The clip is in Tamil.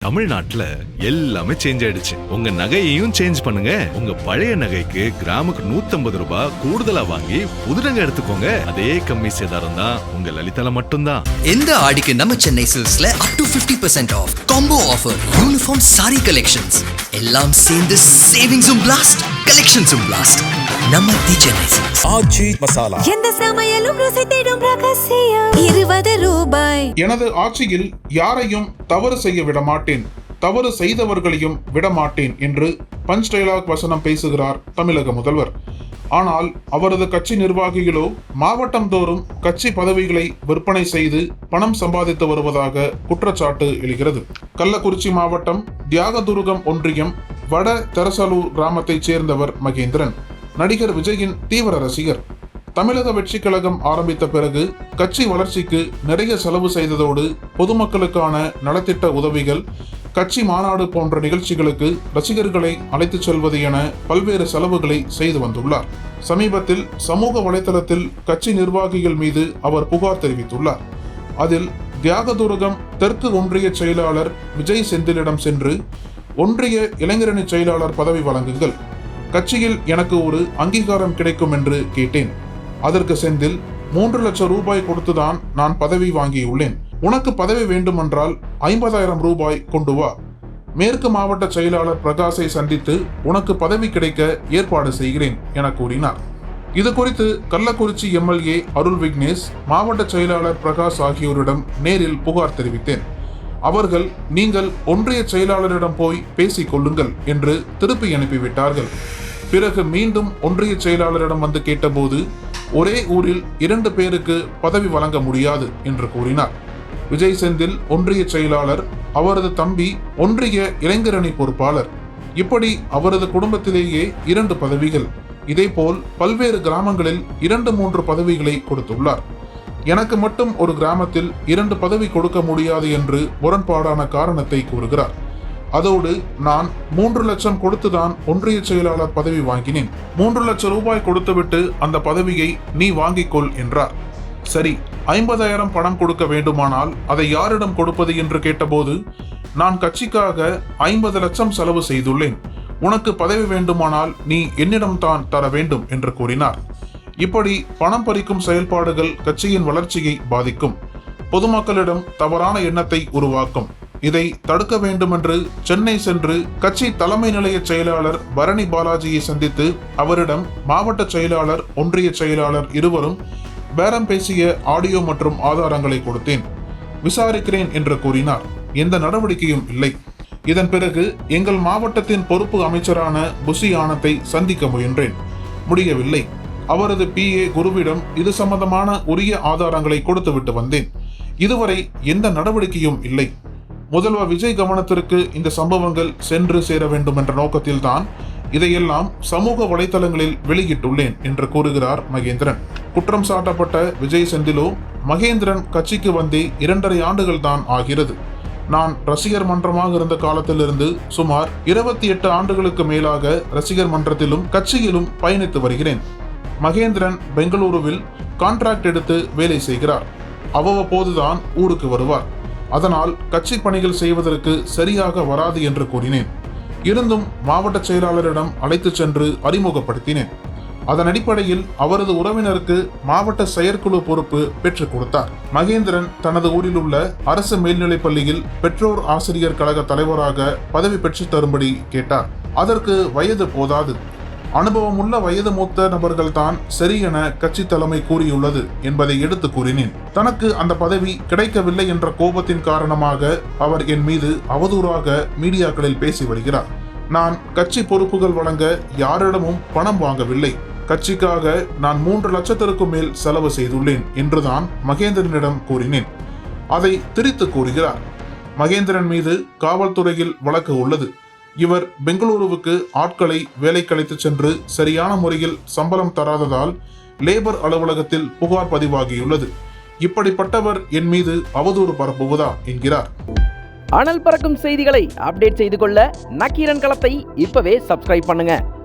தமிழ்நாட்டுல எல்லாமே சேஞ்ச் ஆயிடுச்சு. உங்க நகையையும் சேஞ்ச் பண்ணுங்க. உங்க பழைய நகைக்கு கிராமுக்கு 150 ரூபாய் கூடுதலா வாங்கி புது நகை எடுத்துக்கோங்க. அதே கம்மி சேதாரம் தான் உங்க லலிதால மட்டும்தான். இந்த ஆடிக்கு நம்ம சென்னை சில்க்ஸ்ல up to 50% off combo offer, uniform sari collections எல்லாம் சேர்ந்து சேவிங்ஸும் பிளாஸ்ட், கலெக்ஷன்ஸும் பிளாஸ்ட். நம்ம தி சென்னை சில்க்ஸ். ஆச்சி மசாலா. எந்த சமையலும் ருசி தேடும் ரகசியம் 20 ரூபாய். எனது ஆட்சியில் யாரையும் தவறு செய்ய விடமாட்டேன், தவறு செய்தவர்களையும் விடமாட்டேன் என்று பஞ்ச் டயலாக் வசனம் பேசுகிறார் தமிழக முதல்வர். ஆனால் அவரது கட்சி நிர்வாகிகளோ மாவட்டம் தோறும் கட்சி பதவிகளை விற்பனை செய்து பணம் சம்பாதித்து வருவதாக குற்றச்சாட்டு எழுகிறது. கள்ளக்குறிச்சி மாவட்டம் தியாகதுருகம் ஒன்றியம் வட தெரசலூர் கிராமத்தைச் சேர்ந்தவர் மகேந்திரன். நடிகர் விஜயின் தீவிர ரசிகர். தமிழக வெற்றி கழகம் ஆரம்பித்த பிறகு கட்சி வளர்ச்சிக்கு நிறைய செலவு செய்ததோடு பொதுமக்களுக்கான நலத்திட்ட உதவிகள், கட்சி மாநாடு போன்ற நிகழ்ச்சிகளுக்கு ரசிகர்களை அழைத்துச் செல்வது என பல்வேறு செலவுகளை செய்து வந்துள்ளார். சமீபத்தில் சமூக வலைதளத்தில் கட்சி நிர்வாகிகள் மீது அவர் புகார் தெரிவித்துள்ளார். அதில் தியாகதுருகம் தெற்கு ஒன்றிய செயலாளர் விஜய் செந்திலிடம் சென்று, ஒன்றிய இளைஞரணி செயலாளர் பதவி வழங்குங்கள், கட்சியில் எனக்கு ஒரு அங்கீகாரம் கிடைக்கும் என்று கேட்டேன். அதற்கு செந்தில் 3 லட்சம் ரூபாய் கொடுத்துதான் நான் பதவி வாங்கியுள்ளேன். உனக்கு பதவி வேண்டுமென்றால் 50,000 ரூபாய் கொண்டு வா. மேற்கு மாவட்ட செயலாளர் பிரகாஷை சந்தித்து உனக்கு பதவி கிடைக்க ஏற்பாடு செய்கிறேன் என கூறினார். இது குறித்து கள்ளக்குறிச்சி எம்எல்ஏ அருள் விக்னேஷ், மாவட்ட செயலாளர் பிரகாஷ் ஆகியோரிடம் நேரில் புகார் தெரிவித்தேன். அவர்கள் நீங்கள் ஒன்றிய செயலாளரிடம் போய் பேசிக் கொள்ளுங்கள் என்று திருப்பி அனுப்பிவிட்டார்கள். பிறகு மீண்டும் ஒன்றிய செயலாளரிடம் வந்து கேட்டபோது ஒரே ஊரில் 2 பேருக்கு பதவி வழங்க முடியாது என்று கூறினார். விஜய் செந்தில் ஒன்றிய செயலாளர், அவரது தம்பி ஒன்றிய இளைஞரணி பொறுப்பாளர். இப்படி அவரது குடும்பத்திலேயே 2 பதவிகள். இதேபோல் பல்வேறு கிராமங்களில் 2-3 பதவிகளை கொடுத்துள்ளார். எனக்கு மட்டும் ஒரு கிராமத்தில் 2 பதவி கொடுக்க முடியாது என்று முரண்பாடான காரணத்தை கூறுகிறார். அதோடு நான் 3 லட்சம் கொடுத்துதான் ஒன்றிய செயலாளர் பதவி வாங்கினேன். 3 லட்சம் ரூபாய் கொடுத்துவிட்டு அந்த பதவியை நீ வாங்கிக்கொள் என்றார். சரி, 50,000 பணம் கொடுக்க வேண்டுமானால் அதை யாரிடம் கொடுப்பது என்று கேட்டபோது, நான் கட்சிக்காக 50 லட்சம் செலவு செய்துள்ளேன், உனக்கு பதவி வேண்டுமானால் நீ என்னிடம் தான் தர வேண்டும் என்று கூறினார். இப்படி பணம் பறிக்கும் செயல்பாடுகள் கட்சியின் வளர்ச்சியை பாதிக்கும், பொதுமக்களிடம் தவறான எண்ணத்தை உருவாக்கும். இதை தடுக்க வேண்டுமென்று சென்னை சென்று கட்சி தலைமை நிலைய செயலாளர் பரணி பாலாஜியை சந்தித்து அவரிடம் மாவட்ட செயலாளர், ஒன்றிய செயலாளர் இருவரும் பேரம் பேசிய ஆடியோ மற்றும் ஆதாரங்களை கொடுத்தேன். விசாரிக்கிறேன் என்று கூறினார். எந்த நடவடிக்கையும் இல்லை. இதன் பிறகு எங்கள் மாவட்டத்தின் பொறுப்பு அமைச்சரான புசி ஆனத்தை சந்திக்க முயன்றேன். முடியவில்லை. அவரது PA குருவிடம் இது சம்பந்தமான உரிய ஆதாரங்களை கொடுத்துவிட்டு வந்தேன். இதுவரை எந்த நடவடிக்கையும் இல்லை. முதல்வர் விஜய் கவனத்திற்கு இந்த சம்பவங்கள் சென்று சேர வேண்டும் என்ற நோக்கத்தில் தான் இதையெல்லாம் சமூக வலைதளங்களில் வெளியிட்டுள்ளேன் என்று கூறுகிறார் மகேந்திரன். குற்றம் சாட்டப்பட்ட விஜய் செந்திலோ, மகேந்திரன் கட்சிக்கு வந்தே 2.5 ஆண்டுகள் தான் ஆகிறது. நான் ரசிகர் மன்றமாக இருந்த காலத்திலிருந்து சுமார் 28 ஆண்டுகளுக்கு மேலாக ரசிகர் மன்றத்திலும் கட்சியிலும் பயணித்து வருகிறேன். மகேந்திரன் பெங்களூருவில் கான்ட்ராக்ட் எடுத்து வேலை செய்கிறார். அவ்வப்போதுதான் ஊருக்கு வருவார். அதனால் கட்சி பணிகள் செய்வதற்கு சரியாக வராது என்று கூறினேன். இருந்தும் மாவட்ட செயலாளரிடம் அழைத்து சென்று அறிமுகப்படுத்தினேன். அதன் அடிப்படையில் அவரது உறவினருக்கு மாவட்ட செயற்குழு பொறுப்பு பெற்றுக் கொடுத்தார். மகேந்திரன் தனது ஊரில் உள்ள அரசு மேல்நிலைப் பள்ளியில் பெற்றோர் ஆசிரியர் கழக தலைவராக பதவி பெற்றுத் தரும்படி கேட்டார். அதற்கு வயது போதாது, அனுபவமுள்ள வயது மூத்த நபர்கள் தான் சரி என கட்சி தலைமை கூறியுள்ளது என்பதை எடுத்து கூறினேன். தனக்கு அந்த பதவி கிடைக்கவில்லை என்ற கோபத்தின் காரணமாக அவர் என் மீது அவதூறாக மீடியாக்களில் பேசி வருகிறார். நான் கட்சி பொறுப்புகள் வழங்க யாரிடமும் பணம் வாங்கவில்லை. கட்சிக்காக நான் 3 லட்சத்திற்கும் மேல் செலவு செய்துள்ளேன் என்றுதான் மகேந்திரனிடம் கூறினேன். அதை திரித்து கூறுகிறார். மகேந்திரன் மீது காவல்துறையில் வழக்கு உள்ளது. இவர் பெங்களூருவுக்கு ஆட்களை வேலைக்கு அழைத்து சென்று சரியான முறையில் சம்பளம் தராததால் லேபர் அலுவலகத்தில் புகார் பதிவாகியுள்ளது. இப்படிப்பட்டவர் என் மீது அவதூறு பரப்புவதா என்கிறார். அனல் பறக்கும் செய்திகளை அப்டேட் செய்து கொள்ள நக்கீரன் களத்தை இப்பவே சப்ஸ்கிரைப் பண்ணுங்க.